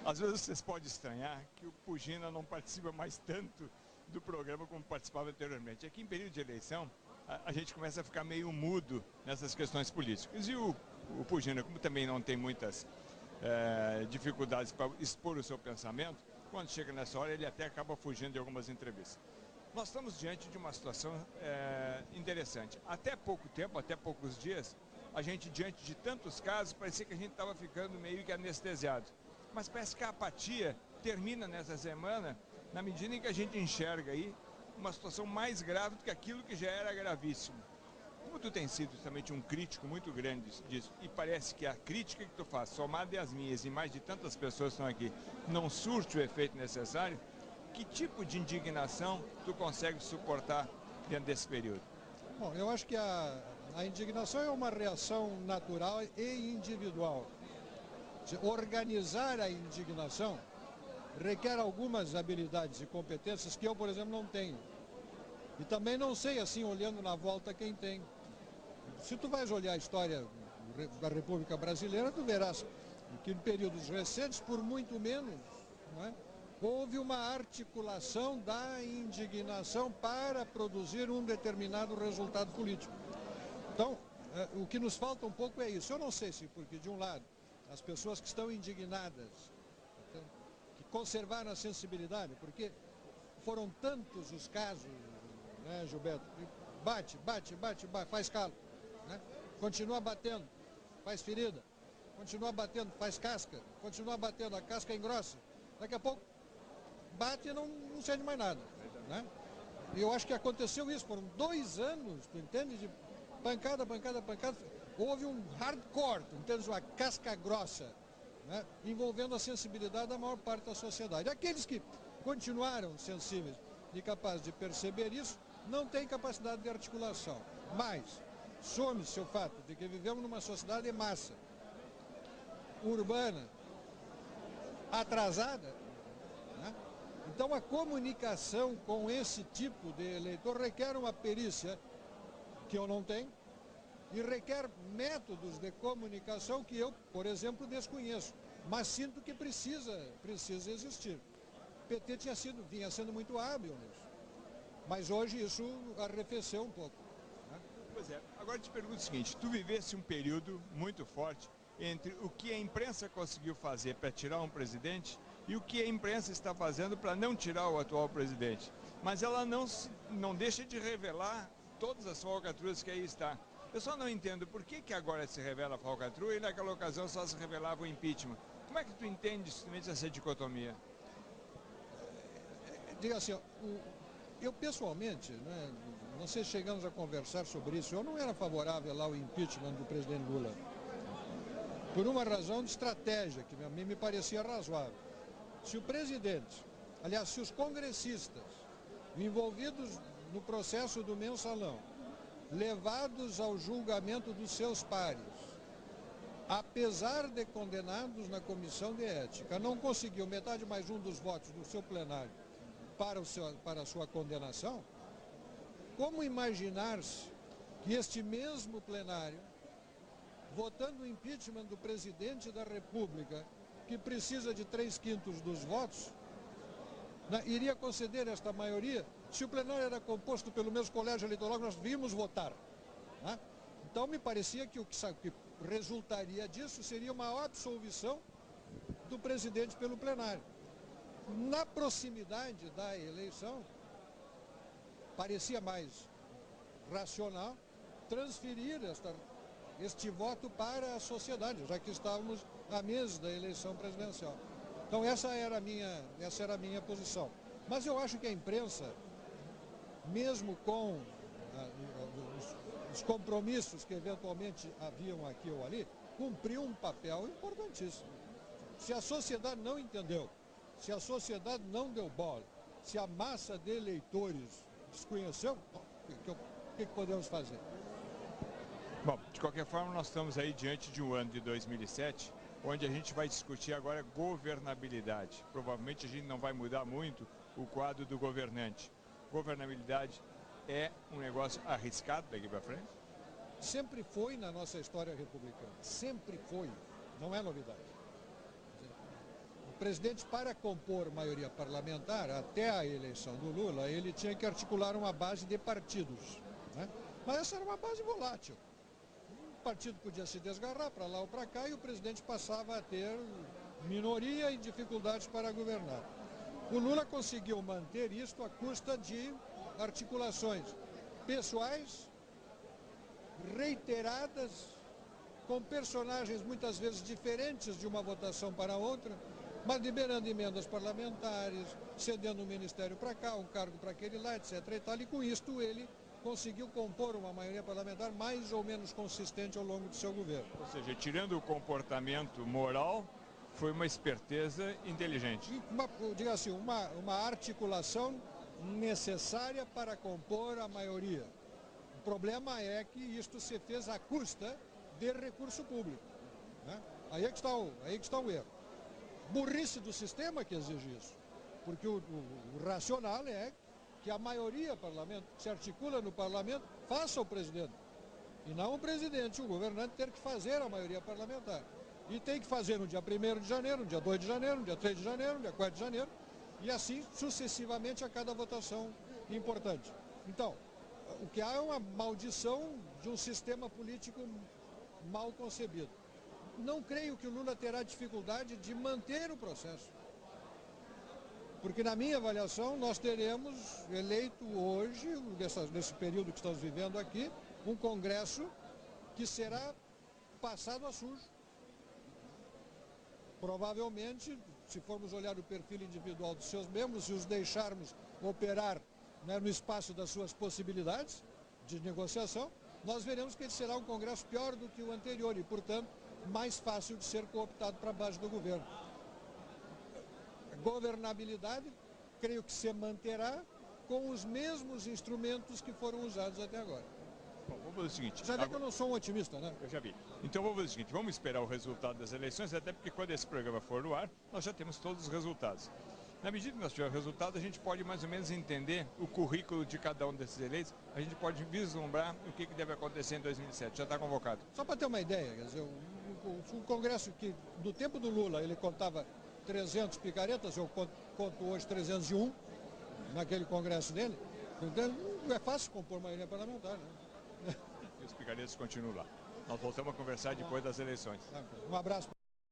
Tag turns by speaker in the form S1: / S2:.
S1: Às vezes vocês podem estranhar que o Pugina não participa mais tanto do programa como participava anteriormente. Aqui em período de eleição, a gente começa a ficar meio mudo nessas questões políticas. E o Pugina, como também não tem muitas dificuldades para expor o seu pensamento, quando chega nessa hora ele até acaba fugindo de algumas entrevistas. Nós estamos diante de uma situação interessante. Até pouco tempo, até poucos dias, a gente, diante de tantos casos, parecia que a gente estava ficando meio que anestesiado. Mas parece que a apatia termina nessa semana, na medida em que a gente enxerga aí uma situação mais grave do que aquilo que já era gravíssimo. Como tu tem sido justamente um crítico muito grande disso, e parece que a crítica que tu faz, somada às minhas e mais de tantas pessoas que estão aqui, não surte o efeito necessário, que tipo de indignação tu consegue suportar dentro desse período?
S2: Bom, eu acho que a indignação é uma reação natural e individual. Organizar a indignação requer algumas habilidades e competências que eu, por exemplo, não tenho. E também não sei, assim, olhando na volta, quem tem. Se tu vais olhar a história da República Brasileira, tu verás que em períodos recentes, por muito menos, não é, houve uma articulação da indignação para produzir um determinado resultado político. Então, o que nos falta um pouco é isso. Eu não sei se, porque de um lado, as pessoas que estão indignadas, que conservaram a sensibilidade, porque foram tantos os casos, né, Gilberto? Bate, faz calo, né? Continua batendo, faz ferida, continua batendo, faz casca, continua batendo, a casca engrossa. Daqui a pouco bate e não sente mais nada, né? E eu acho que aconteceu isso, foram 2 anos, tu entende? De pancada. Houve um hardcore, tu entende? Uma casca grossa, né? Envolvendo a sensibilidade da maior parte da sociedade. Aqueles que continuaram sensíveis e capazes de perceber isso, não têm capacidade de articulação. Mas some-se o fato de que vivemos numa sociedade de massa, urbana, atrasada, né? Então a comunicação com esse tipo de eleitor requer uma perícia que eu não tenho e requer métodos de comunicação que eu, por exemplo, desconheço, mas sinto que precisa existir. O PT vinha sendo muito hábil nisso, mas hoje isso arrefeceu um pouco, né?
S1: Pois é, agora te pergunto o seguinte, tu vivesse um período muito forte entre o que a imprensa conseguiu fazer para tirar um presidente e o que a imprensa está fazendo para não tirar o atual presidente. Mas ela não deixa de revelar todas as falcatruas que aí está. Eu só não entendo por que agora se revela a falcatrua e naquela ocasião só se revelava o impeachment. Como é que tu entende justamente essa dicotomia?
S2: Diga assim, eu pessoalmente, né, não sei se chegamos a conversar sobre isso, eu não era favorável lá ao impeachment do presidente Lula. Por uma razão de estratégia, que a mim me parecia razoável. Se o presidente, aliás, se os congressistas envolvidos no processo do mensalão, levados ao julgamento dos seus pares, apesar de condenados na comissão de ética, não conseguiu metade mais um dos votos do seu plenário para a sua condenação, como imaginar-se que este mesmo plenário, votando o impeachment do presidente da República, que precisa de 3/5 dos votos, iria conceder esta maioria se o plenário era composto pelo mesmo colégio eleitoral que nós vimos votar, né? Então me parecia que o que resultaria disso seria uma absolvição do presidente pelo plenário. Na proximidade da eleição, parecia mais racional transferir este voto para a sociedade, já que estávamos à mesa da eleição presidencial. Então essa era a minha posição. Mas eu acho que a imprensa, mesmo com os compromissos que eventualmente haviam aqui ou ali, cumpriu um papel importantíssimo. Se a sociedade não entendeu, se a sociedade não deu bola, se a massa de eleitores desconheceu, o que podemos fazer?
S1: Bom, de qualquer forma, nós estamos aí diante de um ano de 2007, onde a gente vai discutir agora governabilidade. Provavelmente a gente não vai mudar muito o quadro do governante. Governabilidade é um negócio arriscado daqui para frente?
S2: Sempre foi na nossa história republicana, sempre foi, não é novidade. O presidente, para compor maioria parlamentar, até a eleição do Lula, ele tinha que articular uma base de partidos, né? Mas essa era uma base volátil. Um partido podia se desgarrar para lá ou para cá e o presidente passava a ter minoria e dificuldades para governar. O Lula conseguiu manter isto à custa de articulações pessoais, reiteradas, com personagens muitas vezes diferentes de uma votação para outra, mas liberando emendas parlamentares, cedendo um ministério para cá, um cargo para aquele lá, etc. E tal. E com isto ele conseguiu compor uma maioria parlamentar mais ou menos consistente ao longo do seu governo.
S1: Ou seja, tirando o comportamento moral, foi uma esperteza inteligente.
S2: Diga assim, uma articulação necessária para compor a maioria. O problema é que isto se fez à custa de recurso público, né? Aí é que está o erro. Burrice do sistema que exige isso. Porque o racional é que a maioria parlamentar, que se articula no parlamento, faça o presidente. E não o presidente, o governante, ter que fazer a maioria parlamentar. E tem que fazer no dia 1º de janeiro, no dia 2 de janeiro, no dia 3 de janeiro, no dia 4 de janeiro, e assim sucessivamente a cada votação importante. Então, o que há é uma maldição de um sistema político mal concebido. Não creio que o Lula terá dificuldade de manter o processo. Porque, na minha avaliação, nós teremos eleito hoje, nesse período que estamos vivendo aqui, um Congresso que será passado a sujo. Provavelmente, se formos olhar o perfil individual dos seus membros e os deixarmos operar, né, no espaço das suas possibilidades de negociação, nós veremos que ele será um Congresso pior do que o anterior e, portanto, mais fácil de ser cooptado para baixo do governo. A governabilidade, creio que se manterá com os mesmos instrumentos que foram usados até agora.
S1: Bom, vamos fazer o seguinte.
S2: Já vê que eu não sou um otimista, né?
S1: Eu já vi. Então vamos fazer o seguinte, vamos esperar o resultado das eleições, até porque quando esse programa for no ar, nós já temos todos os resultados. Na medida que nós tivermos resultado, a gente pode mais ou menos entender o currículo de cada um desses eleitos, a gente pode vislumbrar o que deve acontecer em 2007. Já está convocado.
S2: Só para ter uma ideia, quer dizer, um Congresso que, do tempo do Lula, ele contava 300 picaretas, eu conto hoje 301, naquele Congresso dele, então não é fácil compor maioria parlamentar, né?
S1: E os picaretas continuam lá. Nós voltamos a conversar depois das eleições.
S2: Um abraço.